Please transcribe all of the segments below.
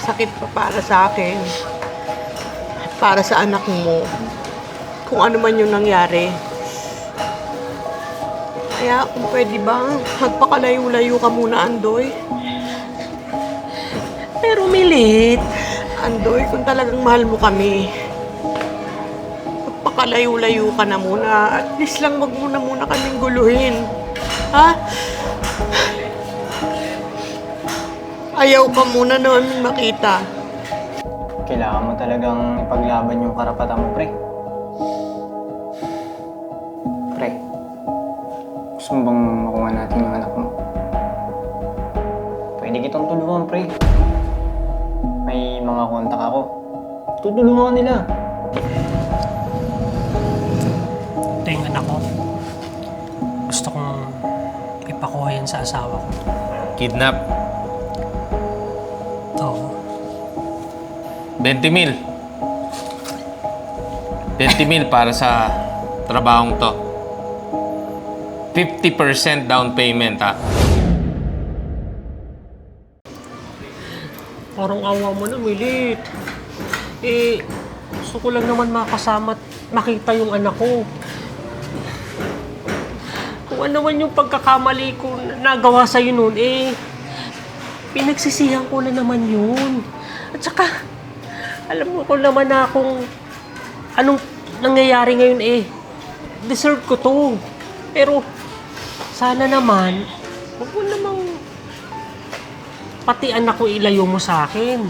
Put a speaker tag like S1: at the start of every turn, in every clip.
S1: Masakit pa para sa akin. Para sa anak mo. Kung ano man yung nangyari. Kaya kung pwede ba, magpakalayo-layo ka muna, Andoy.
S2: Pero Milit,
S1: Andoy, kung talagang mahal mo kami, magpakalayo-layo ka na muna. At least lang wag mo na muna kaming guluhin. Ha? Ayaw ka muna namin makita.
S3: Kailangan mo talagang ipaglaban yung karapatan mo, pre. Pre, gusto mo bang makuha natin yung anak mo? Pwede kitang tulungan, pre. May mga kontak ako. Tutulungan nila.
S2: ito yung anak ko. Gusto kong ipakuha yan sa asawa ko.
S4: Kidnap.
S2: Oo.
S4: 20 mil. 20 mil para sa trabahong to. 50% down payment, ha?
S2: Parang awa mo na, Milit. Gusto ko lang naman makasama at makita yung anak ko. Kung ano man yung pagkakamali ko na nagawa sa'yo noon, pinagsisihan ko na naman yun. At saka, alam mo ko naman na kung anong nangyayari ngayon, deserve ko to. Pero, sana naman, huwag mo namang pati anak ko ilayo mo sa akin.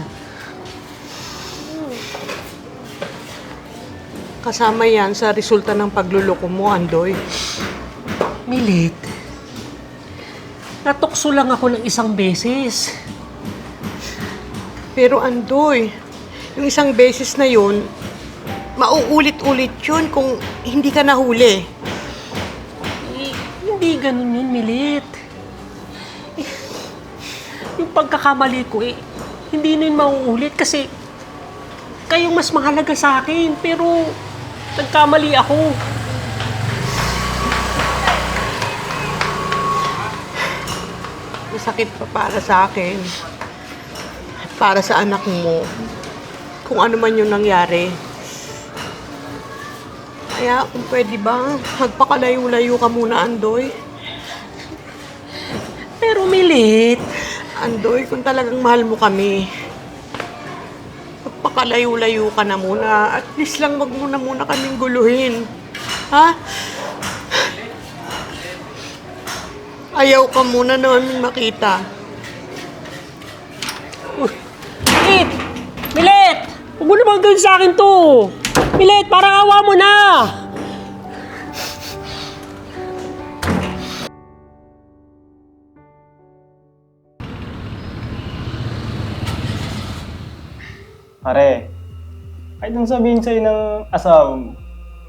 S1: Kasama yan sa resulta ng pagluloko mo, Andoy.
S2: Milit, natukso lang ako ng isang beses.
S1: Pero Andoy, yung isang beses na yun, mauulit-ulit yun kung hindi ka nahuli.
S2: Hindi ganun yun, Milit. Yung pagkakamali ko, hindi na yun mauulit kasi kayong mas mahalaga sa akin, pero nagkamali ako.
S1: Masakit pa para sa akin. Para sa anak mo. Kung ano man yung nangyari. Kaya kung pwede ba, magpakalayo-layo ka muna, Andoy.
S2: Pero Milit,
S1: Andoy, kung talagang mahal mo kami, magpakalayo-layo ka na muna. At least lang wag mo na muna kaming guluhin. Ha? Ayaw ka muna namin makita.
S2: Milit! Milit! Huwag mo naman gawin sa akin to! Milit, parang awa mo na!
S3: Pare, kahit nang sabihin sa'yo ng asawa mo,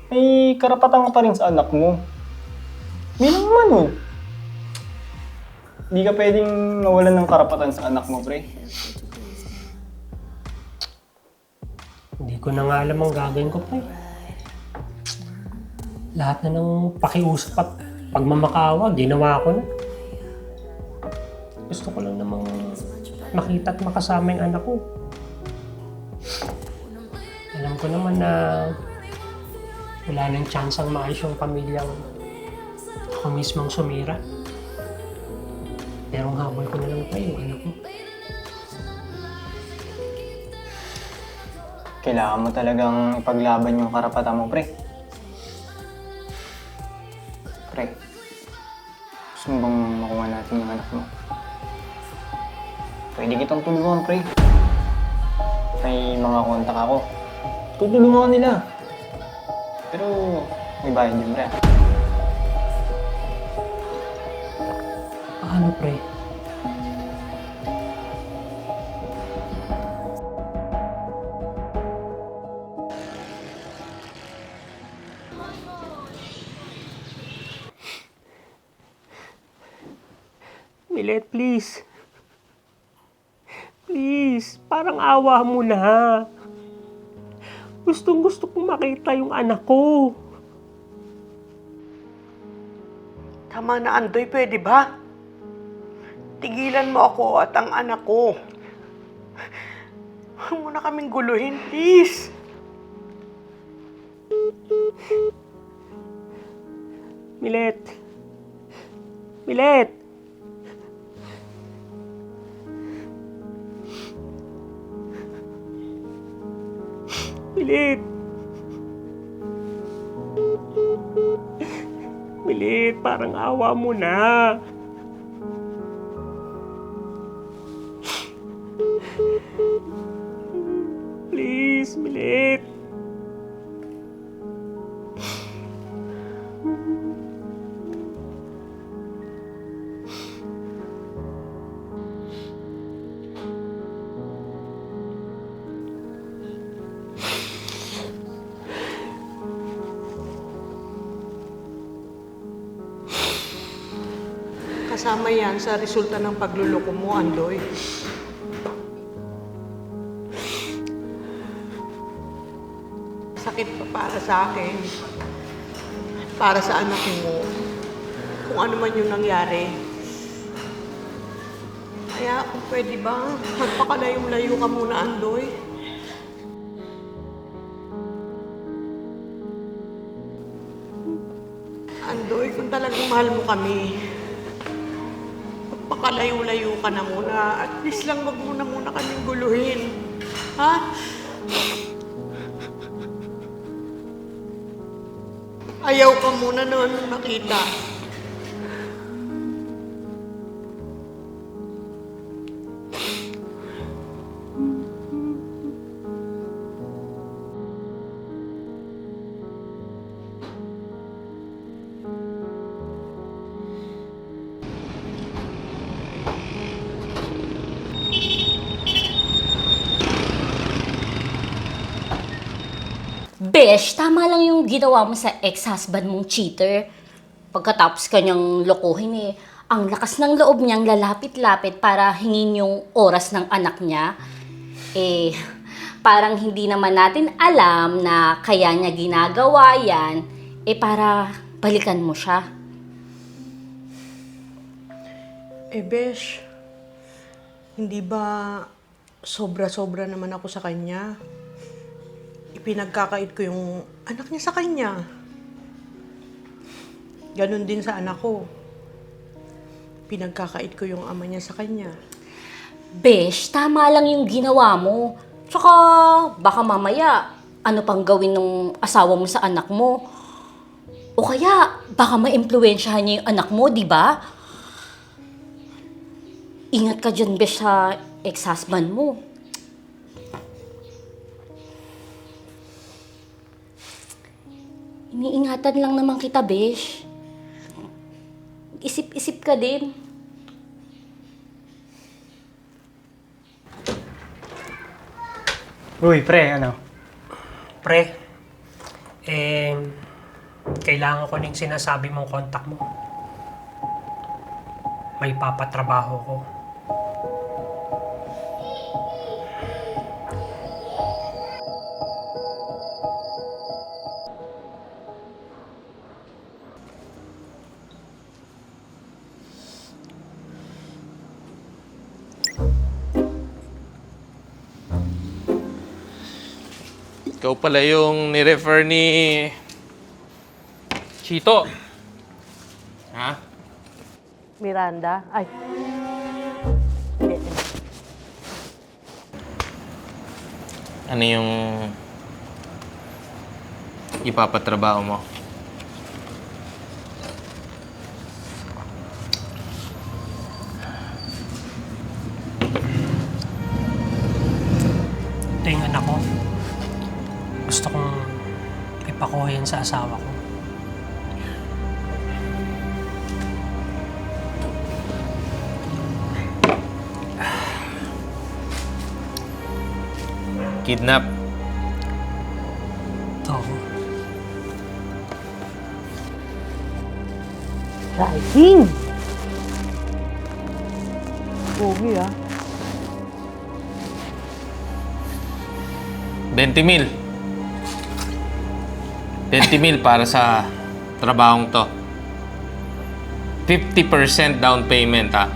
S3: may karapatan ka pa rin sa anak mo. Bilang naman, oh. Hindi ka pwedeng nawalan ng karapatan sa anak mo, pre.
S2: Hindi ko na nga alam ang gagawin ko pa. Lahat na ng pakiusap at pagmamakaawa, ginawa ko na. Gusto ko lang namang makita at makasama yung anak ko. Alam ko naman na wala nang chance ang maayos yung pamilyang ako mismong sumira. Pero ang habol ko na lang tayo, yung anak ko.
S3: Kailangan mo talagang ipaglaban yung karapatan mo, pre. Pre, gusto mo bang makuha natin yung anak mo? Pwede kitang tulungan, pre. May mga kontak ako. Tutulungan nila. Pero may bayad din, pre.
S2: Ano, pre? Milet, please. Please, parang awa mo na. Gustong-gusto kong makita yung anak ko.
S1: Tama na, Andoy, pwede ba? Tigilan mo ako at ang anak ko. Huwag mo na kaming guluhin, please.
S2: Milet! Milet! Milet! Milet, parang awa mo na. Please, Milet.
S1: Kasama yan sa resulta ng pagluloko mo, Andoy. Sakit pa para sa akin. Para sa anak mo. Kung ano man yung nangyari. Kaya kung pwede ba, magpakalayong-layo ka muna, Andoy. Andoy, kung talagang mahal mo kami, magpakalayo-layo ka na muna. At least lang wag mo na muna kaming guluhin. Ha? Ayaw ka muna noon makita.
S5: Besh, tama lang yung ginawa mo sa ex-husband mong cheater. Pagkatapos kanyang lokohin ang lakas ng loob niyang lalapit-lapit para hingin yung oras ng anak niya. Parang hindi naman natin alam na kaya niya ginagawa yan, para balikan mo siya.
S1: Besh, hindi ba sobra-sobra naman ako sa kanya? Ipinagkakait ko yung anak niya sa kanya. Ganon din sa anak ko. Pinagkakait ko yung ama niya sa kanya.
S5: Besh, tama lang yung ginawa mo. Tsaka baka mamaya, ano pang gawin ng asawa mo sa anak mo? O kaya, baka ma-impluwensyahan niya yung anak mo, di ba? Ingat ka dyan, Besh, sa ex-husband mo. Iniingatan lang naman kita, Besh. Isip-isip ka din.
S3: Uy, pre, ano?
S2: Pre, kailangan ko ng sinasabi mong contact mo. May papatrabaho ko.
S4: Ikaw pala yung ni-refer ni Chito. Ha?
S1: Miranda? Ay. Hindi.
S4: Ano yung ipapatrabaho mo?
S2: Ito yung anak ko. Gusto kong ipakuha yan sa asawa ko.
S4: Kidnap.
S2: Oo.
S1: Rising! Pogi, ah.
S4: 20,000. 20,000 para sa trabahong to. 50% down payment, ha?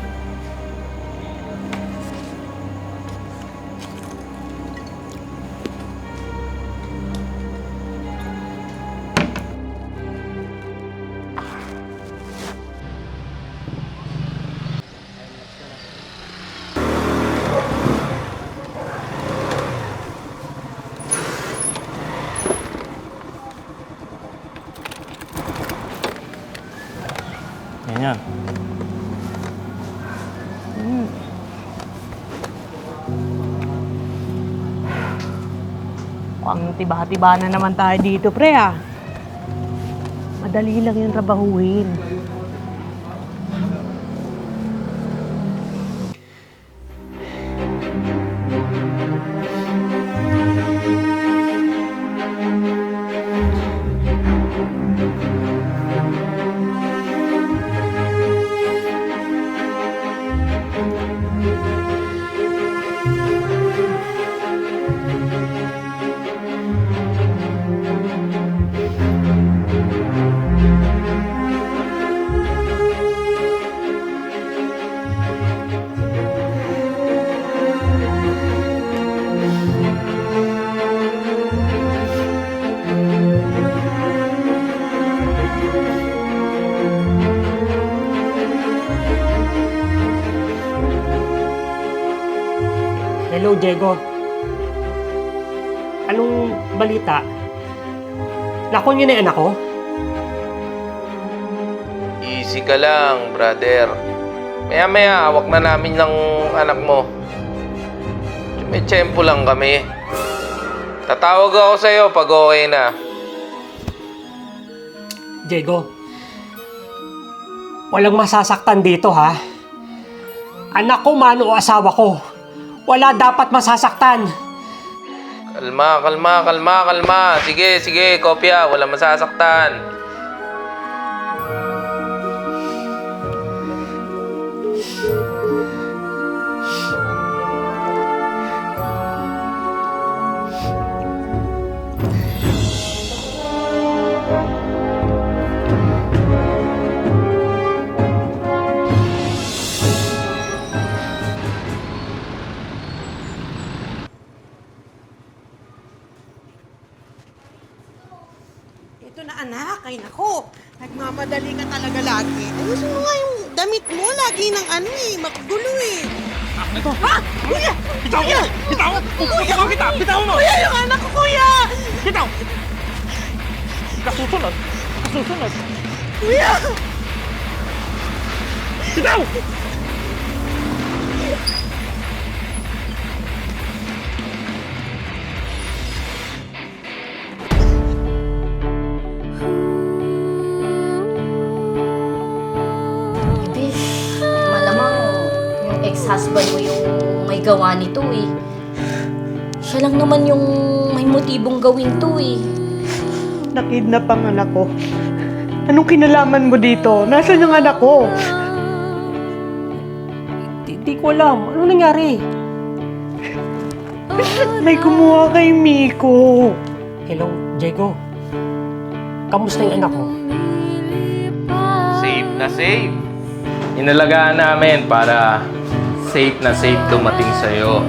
S1: Mukhang tiba-tiba na naman tayo dito, pre, ah. Madali lang yung trabahuhin.
S2: Hello, Diego. Anong balita? Nakon niyo na yung anak ko?
S4: Easy ka lang, brother. Maya-maya, hawak na namin ng anak mo. May tiyempo lang kami. Tatawag ako sa'yo pag okay na.
S2: Diego, walang masasaktan dito, ha? Anak ko man o asawa ko. Wala dapat masasaktan.
S4: Kalma. Sige, kopya. Walang masasaktan.
S1: Ito na, anak. Ay, nako. Nagmamadali ka talaga lagi. Ayusin mo nga yung damit mo. Lagi ng ano eh. Magulo eh. Ito. Ha? Kuya!
S2: Bitaw! Bitaw mo!
S1: Kuya, yung anak ko, kuya!
S2: Bitaw! Kasusunod!
S1: Kuya!
S2: Bitaw!
S5: Bish, malamang yung ex-husband mo yung may gawa nito eh. Siya lang naman yung may motibong gawin to eh.
S1: Nakidnap ang anak ko. Anong kinalaman mo dito? Nasaan yung anak ko?
S2: Di ko alam. Ano nangyari?
S1: May kumuha kay Miko.
S2: Hello, Diego. Kamusta yung anak ko?
S4: Safe na safe. Inalagaan namin para safe na safe dumating sa'yo.